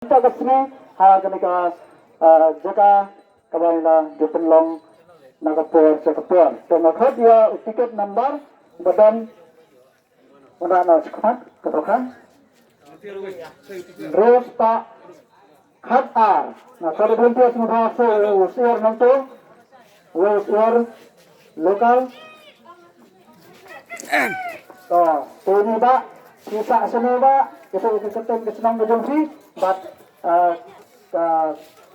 Tagasni haganika jaka kabaila dipenlong nakapur sakapur. Tengokot dia tiket number badan mana sekat katakan. Terus Pak Khatar. Nah kalau berhenti semua usiar nanti usiar lokal. Ini Pak sisa semua Pak kita ketemu kesenang berjumpa. But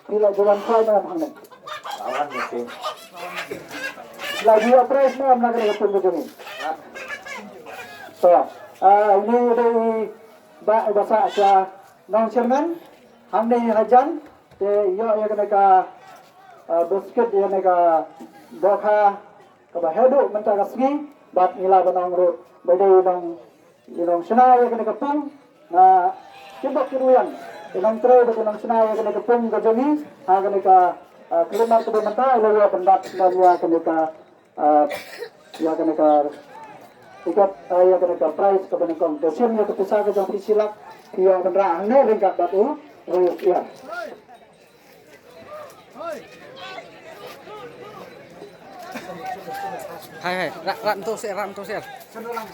tidak jalan kau dengan hangin. Lawan mesti. Lagi apres ni am nak kena ketemu begini. So, ini dari bahasa Asia non Jerman. Hamne hajan, te yo ya kena ka biscuit ya kena ka doka ka hedu mentah kasih. But nila banang ro, bedai nong sana ya kena kapung. Cibok kiruyan. Ilang tray dengan senaya kena kepung ke jeni, kena ka kelima ke bemata, lalu pendat dan ya kena ka tiket ya kena ka price ke benekong. Desim ya kepisah ke jang silak, ya bendera ane ringkat batu, ya. Hai, ram tu sir. Senang.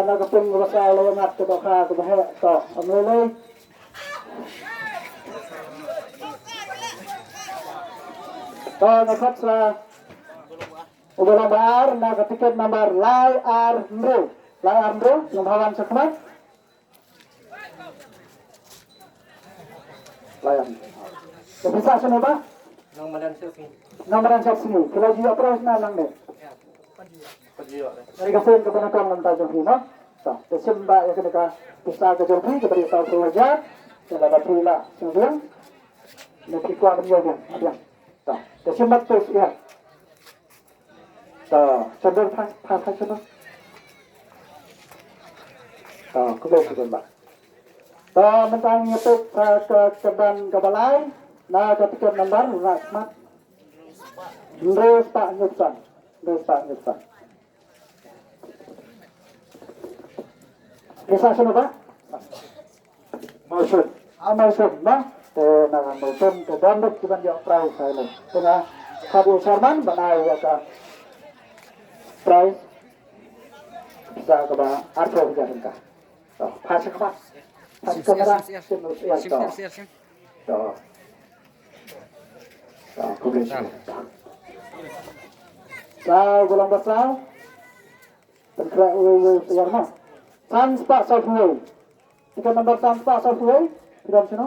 Nakapun rasa lawangat ke baka ke bahaya to amlelay. Nakat sa ubalang baar nakatiket number Lai Armro ng hawan sa kamay. Layan. Bisa sino ba? Nang madan selfie. Namaran sa sini. Kalau dia terus na lang ni. Pajiyo. Dari kasen ke penakam ng tajong hino. So, Desemba ya kena ka bisa ke jompi ke beri tahu keluarga. Kalau ada pula sembilan. Nanti kuat dia. So, Desemba terus ya. So, cenderung pas cenderung. So, kebetulan Mbak. So, mentang itu ke keban ke balai. Nah, ketika nomor Rahmat. Terus Pak Nyusan. Bisa sana Pak? Mausud. Mausud, nah. Mausud ke Bandung cuman dia price saya. Tengah Kabul Sarman, banai ya ka price. Bisa ke bawah Arto jalan ka. So, pas ke Pak. Pas kamera. Sim. So. So, kemudian. Saya gulang basal. Tengkrak yang mana? Sans Pak Software. Tiga nomor Sans Pak Software. Tidak sini.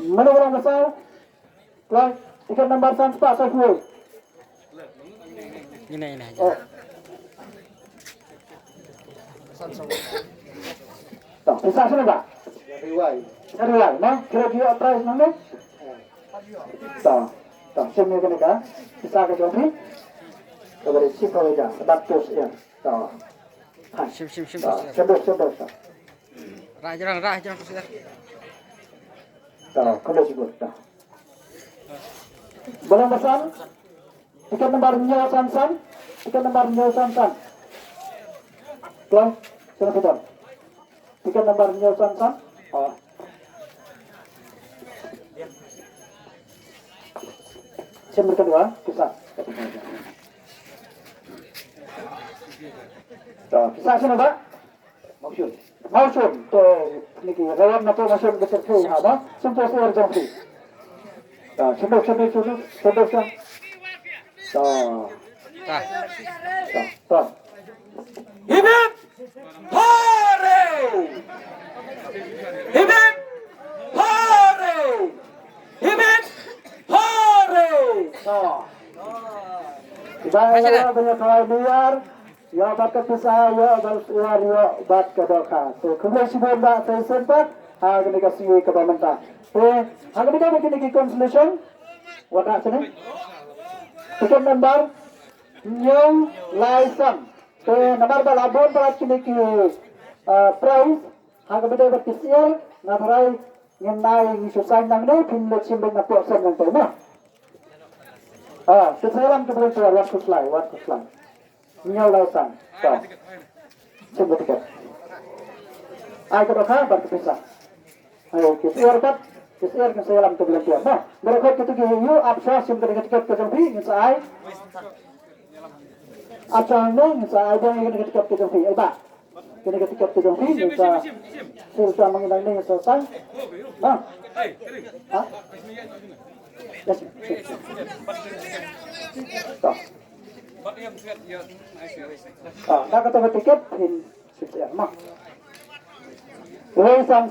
Mana gulang basal? Kelas. Tiga nomor Sans Pak Software. Ini aja. Oh. Tuh, bisa sini Pak? Riwai, nah? Kira-kira price mana? Tuh. Sini kena ka, bisa ke jompi, kepada si pekerja, batus ya, tahu. Sim. Sedot. Rah jangan sir. Tahu, kalau sibuk dah. Bola besar, tiket nomor nyawa Sansan. Tuan, silakan. Tiket nomor nyawa Sansan. Oh. Sembur kedua, kisah. Kisah sini Pak? Mausun. Niki, rawat na po masyong beserti. Apa? Sempur siar jompi. Sembur siya. Hibib! Hore! Hibib! Hore! Hibib! Hore! Ibaya banyak kawai liar. Ya bakat pisah, ya liar, ya bat kedoka. So, kemudian si benda saya sempat. Kena kasih ke pemerintah. Kena bikin consolation. Wadah sini. Tiket nomor new license. Nomor balabon berat kini price. Kena bikin kesial. Natarai ngenai susah nang ni. Pindah simbang na po sa nang tayo. Keselam kemudian keluar waktu selai. Nhiều lai sang. Rồi. Xin một ticket. Ai có đó khác bạn cứ pisah. Ayo, kita kat, kita keselam kemudian keluar. Nah, mereka kita giyu absa sim dengan tiket ke jampi, ngesai. Absa ngesai dia dengan tiket ke jampi. Ba. Kena tiket ke jampi, ngesai. Silsa mengenai ni selesai. Nah. Hah? Yes. Tuh. Nak kata tiket in sisian mah. Wei San,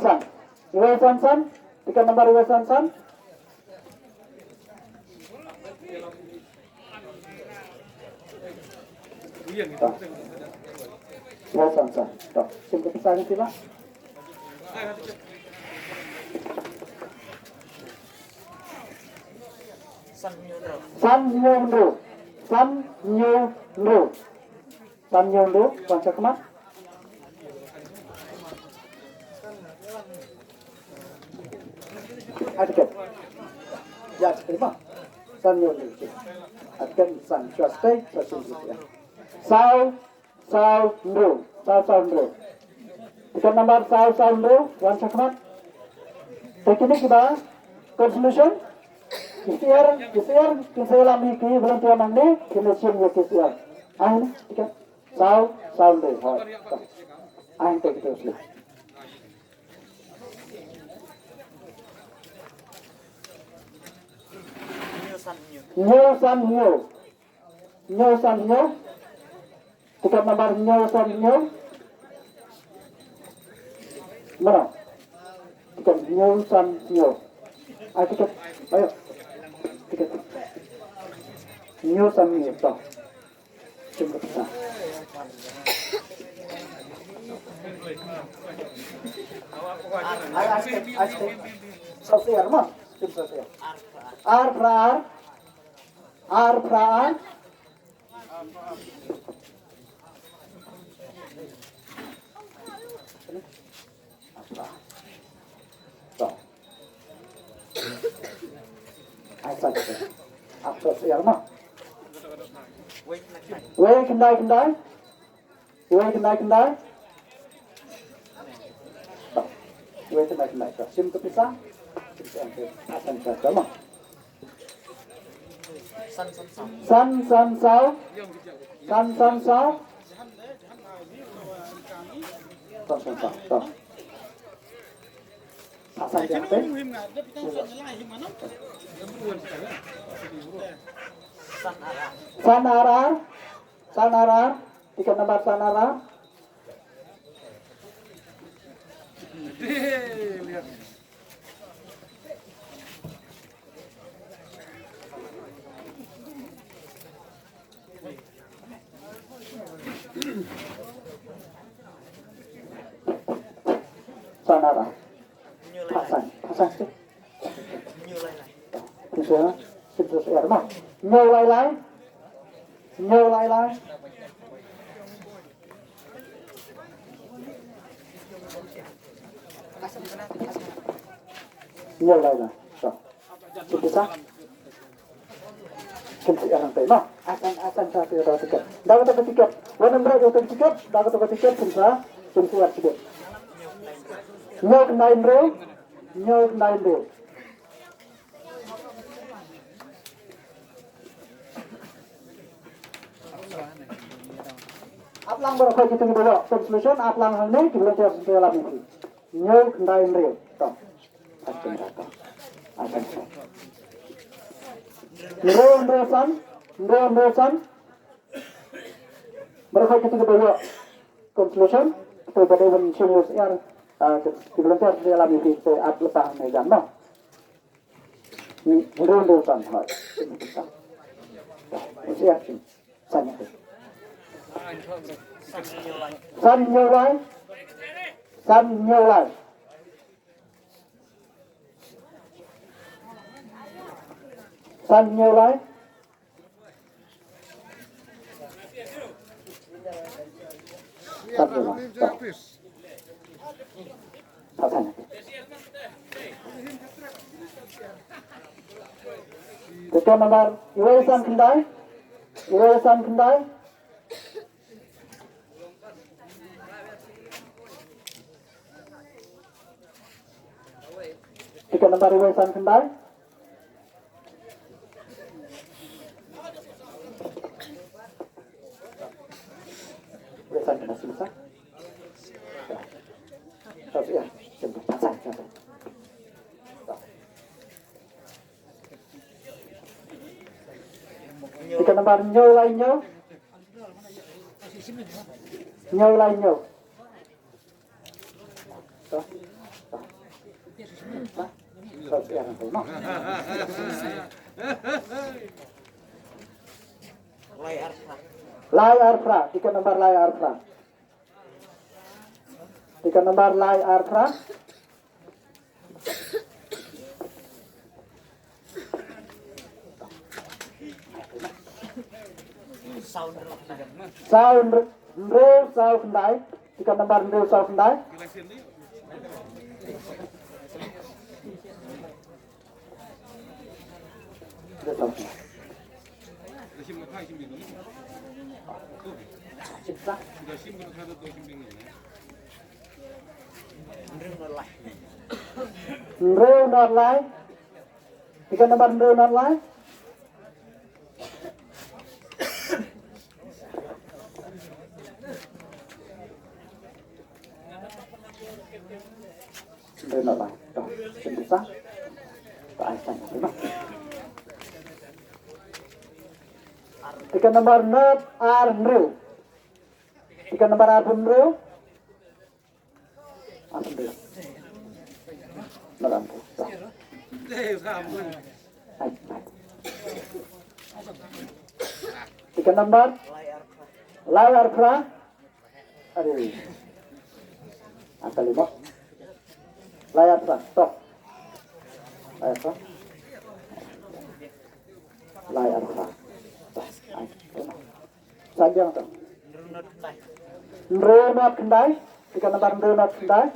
tiket nomor Wei San. Wei San. Tuh, sim kepisahnya sih lah. San Nyondro, baca kemas. Tiket. Ya, terima. San Nyondro. Tiket San Swastai, Sao Ndro. Tiket nomor Sao Ndro, baca kemas. Teknik kita, conclusion. Kisiar, kiselam hiki belum tuan mandi, kinesium ya kisiar. Ain, tiket, sao deh, hoi. Ain take terus lah. Nyo San Nyo. Tiket nomor Nyo San Nyo. Mana? Tiket Nyo San Nyo. Ayo tiket, ayo. Tiket. Nyo San Nyo, toh. Cuma bisa. Ayo, sosial mah, tim sosial. R pra. Toh. Ayo saja. Sosial mah. Wei kendai. Toh. Wei kendai. Toh. Sim kepisah. Asan saja mah. San sao. Toh. Asan siapa? Sanara. Tiket nomor Sanara. Sanara. Pasang sih. Bisa air mah. Nhiều lai. Nhiều lai. Bisa. Kunci orang teh mah. Asan satu tiket. Dapat tiket. Warna berapa tiket? Dapat tiket bisa. Kunci tiket. Nyo kendain bro. Aplang berapa gitu dulu. Conclusion aplang hal ini kita lihat dalam ini. Nyo kendain bro. Toh. Asan. Nro. Berapa gitu dulu. Conclusion itu pada mencium yang Sebelumnya dalam ini saya lepas meja no. Nro san hoi. Siap sih. Sana. San Nyolai. Sana. Tiket nomor Iwayasan Kendai. Iwayasan Kendai. Tiket nomor Iwayasan Kendai. Iwayasan Kendai selesai. Ya, selesai. Tiket nomor Nyau lain Nyau. Nyau lain Nyau. Lai Arfra. Tiket nomor Lai Arfra. Tiket nomor Lai Arfra. Sound Real South Kendai. Tiket nomor Real South Kendai. Real Not Lie. Tiket nomor Real Not Lie. Real Not Lie. Selesai. Tiket nomor Not Real. Tiket nomor Real. Real. Not Tiket nomor Lai Arfra. Aduh. Angka 5. Lai Arfra. Stop. Lai Arfra. Lai Arfra. Sanjang tuh. Renat Kendai. Tiket nomor Renat Kendai.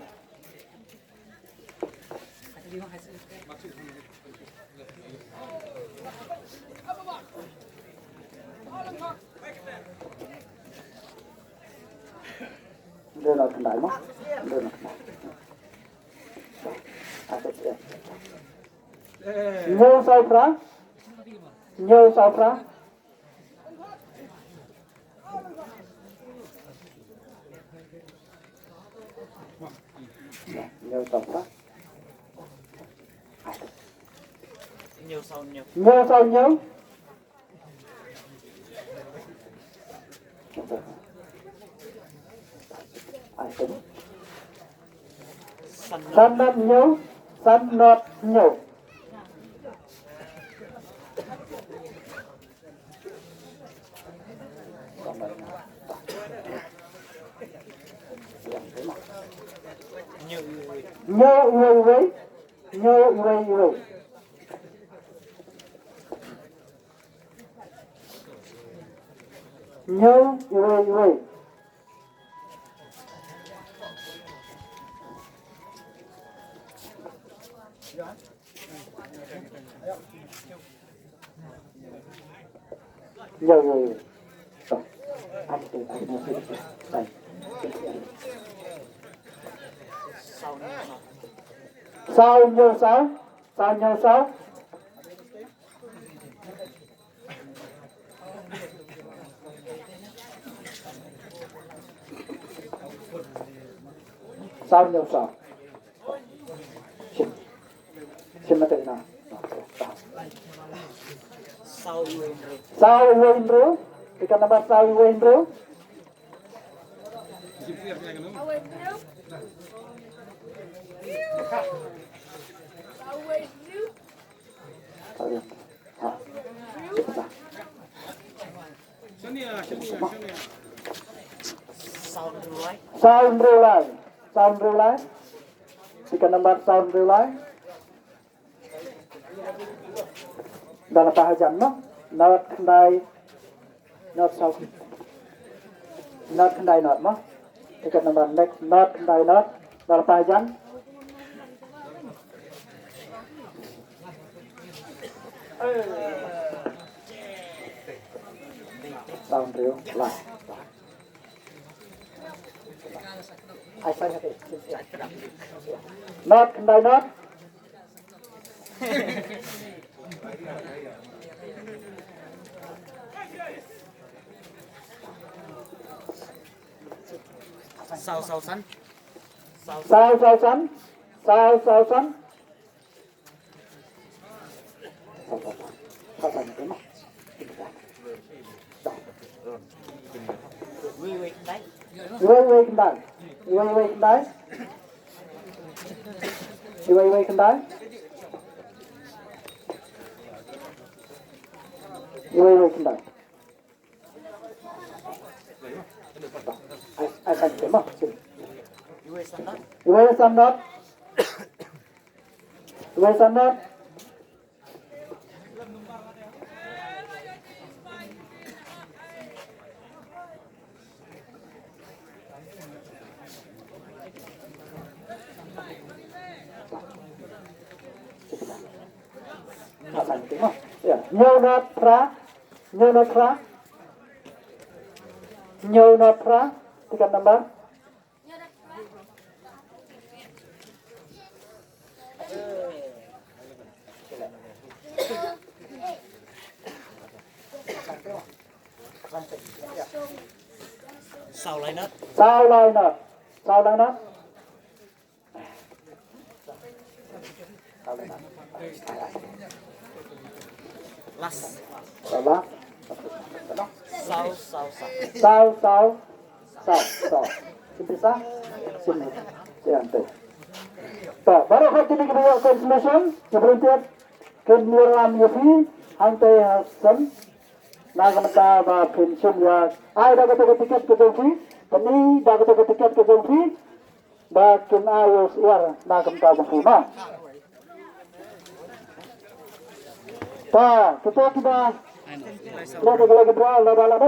Renat Kendai mah. Renat Kendai. Nyau Saufra. Nyau Saufra. Nyau Saufra. Nyau Sau Nyau. San Not Nyau. San Not Nyau. Nyau Iwai. Nyau Iwai. Nyau Iwai. Nyau Iwai. Sao Nyau Sao. Sao Nyau Sao. Sao Nyau Sao. Xin mời nào. Sao Wendro. Tiket nomor Sao Wendro. Sound Relay. Tiket nomor Sound Relay. Dalam bahagian no. Not Kendai. Not South. Not Kendai Not mo. Tiket nomor next. Not Kendai Not. Dalam bahagian. Sound real live. Ai sai cái not kendai not. Sao sao sắn. Sao sao sắn. Sao sao sắn. Sao sao cái mặt. Wei kendai. Wei kendai. Wei kendai. Ai sai cái mặt. Wei sandot. Wei sandot. Ya, Nyonatra, tiga nomor. Sao lại nát. Sao lai nốt. Las. Salah. Sao sao sao. Sao. Bisa? Sini. Siante. Tak, baru hati ni kita confirmation. Sebentar kemudian Yofi hantai Hasan. Nagamta ba pension ya. Ai dah kata tiket ke Yofi. Pani dah kata tiket ke Yofi. Ba kin ayos iar nagamta ba. Tak, kita lagi berapa